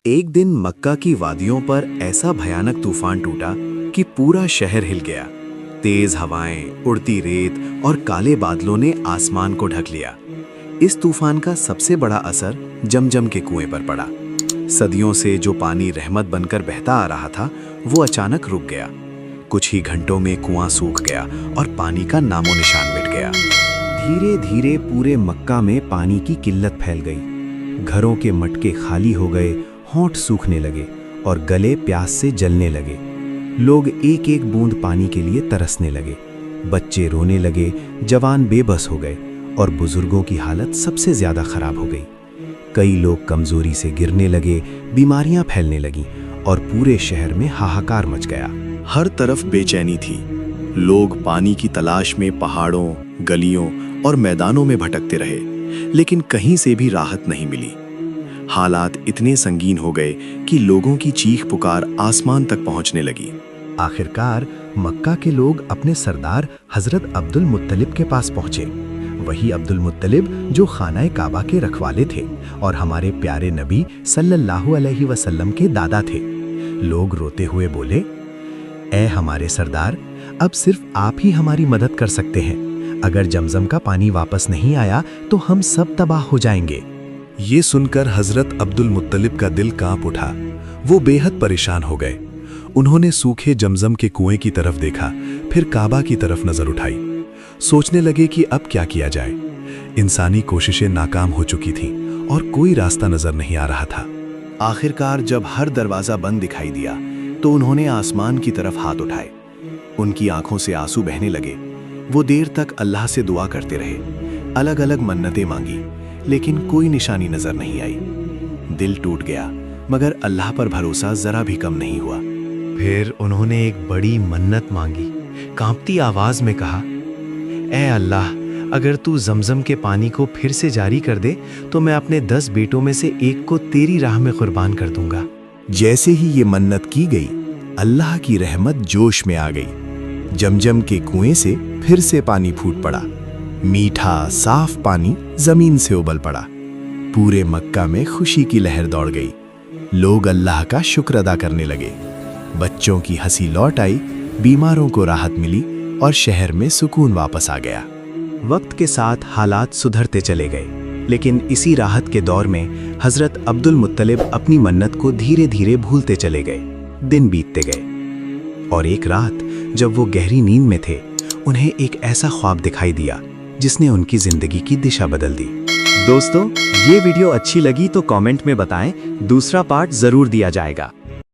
एक दिन मक्का की वादियों पर ऐसा भयानक तूफान टूटा कि पूरा शहर हिल गया। तेज हवाएं, उड़ती रेत और काले बादलों ने आसमान को ढक लिया। इस तूफान का सबसे बड़ा असर जमजम के कुएं पर पड़ा। सदियों से जो पानी रहमत बनकर बहता आ रहा था, वो अचानक रुक गया। कुछ ही घंटों में कुआं सूख गया और पानी का नामो निशान मिट गया। धीरे धीरे पूरे मक्का में पानी की किल्लत फैल गई। घरों के मटके खाली हो गए, होंठ सूखने लगे और गले प्यास से जलने लगे। लोग एक एक बूंद पानी के लिए तरसने लगे। बच्चे रोने लगे, जवान बेबस हो गए और बुजुर्गों की हालत सबसे ज्यादा खराब हो गई। कई लोग कमजोरी से गिरने लगे, बीमारियां फैलने लगीं और पूरे शहर में हाहाकार मच गया। हर तरफ बेचैनी थी। लोग पानी की तलाश में पहाड़ों, गलियों और मैदानों में भटकते रहे, लेकिन कहीं से भी राहत नहीं मिली। हालात इतने संगीन हो गए कि लोगों की चीख पुकार आसमान तक पहुंचने लगी। आखिरकार मक्का के लोग अपने सरदार हजरत अब्दुल मुत्तलिब के पास पहुंचे। वही अब्दुल मुत्तलिब जो खानाए काबा के रखवाले थे और हमारे प्यारे नबी सल्लल्लाहु अलैहि वसल्लम के दादा थे। लोग रोते हुए बोले, ऐ हमारे सरदार, अब सिर्फ आप ही हमारी मदद कर सकते हैं। अगर जमजम का पानी वापस नहीं आया तो हम सब तबाह हो जाएंगे। ये सुनकर हजरत अब्दुल मुत्तलिब का दिल कांप उठा। वो बेहद परेशान हो गए। उन्होंने सूखे जमजम के कुएं की तरफ देखा, फिर काबा की तरफ नजर उठाई। सोचने लगे कि अब क्या किया जाए। इंसानी कोशिशें नाकाम हो चुकी थीं और कोई रास्ता नजर नहीं आ रहा था। आखिरकार जब हर दरवाजा बंद दिखाई दिया तो उन्होंने आसमान की तरफ हाथ उठाए। उनकी आंखों से आंसू बहने लगे। वो देर तक अल्लाह से दुआ करते रहे, अलग अलग मन्नतें मांगी, लेकिन कोई निशानी नजर नहीं आई। दिल टूट गया, मगर अल्लाह पर भरोसा जरा भी कम नहीं हुआ। फिर उन्होंने एक बड़ी मन्नत मांगी। कांपती आवाज में कहा, ऐ अल्लाह, अगर तू जमजम के पानी को फिर से जारी कर दे तो मैं अपने 10 बेटों में से एक को तेरी राह में कुर्बान कर दूंगा। जैसे ही ये मन्नत की गई, अल्लाह की रहमत जोश में आ गई। जमजम के कुएं से फिर से पानी फूट पड़ा। मीठा साफ पानी जमीन से उबल पड़ा। पूरे मक्का में खुशी की लहर दौड़ गई। लोग अल्लाह का शुक्र अदा करने लगे। बच्चों की हंसी लौट आई, बीमारों को राहत मिली और शहर में सुकून वापस आ गया। वक्त के साथ हालात सुधरते चले गए, लेकिन इसी राहत के दौर में हजरत अब्दुल मुत्तलिब अपनी मन्नत को धीरे धीरे भूलते चले गए। दिन बीतते गए और एक रात जब वो गहरी नींद में थे, उन्हें एक ऐसा ख्वाब दिखाई दिया जिसने उनकी जिंदगी की दिशा बदल दी। दोस्तों, ये वीडियो अच्छी लगी तो कमेंट में बताएं, दूसरा पार्ट जरूर दिया जाएगा।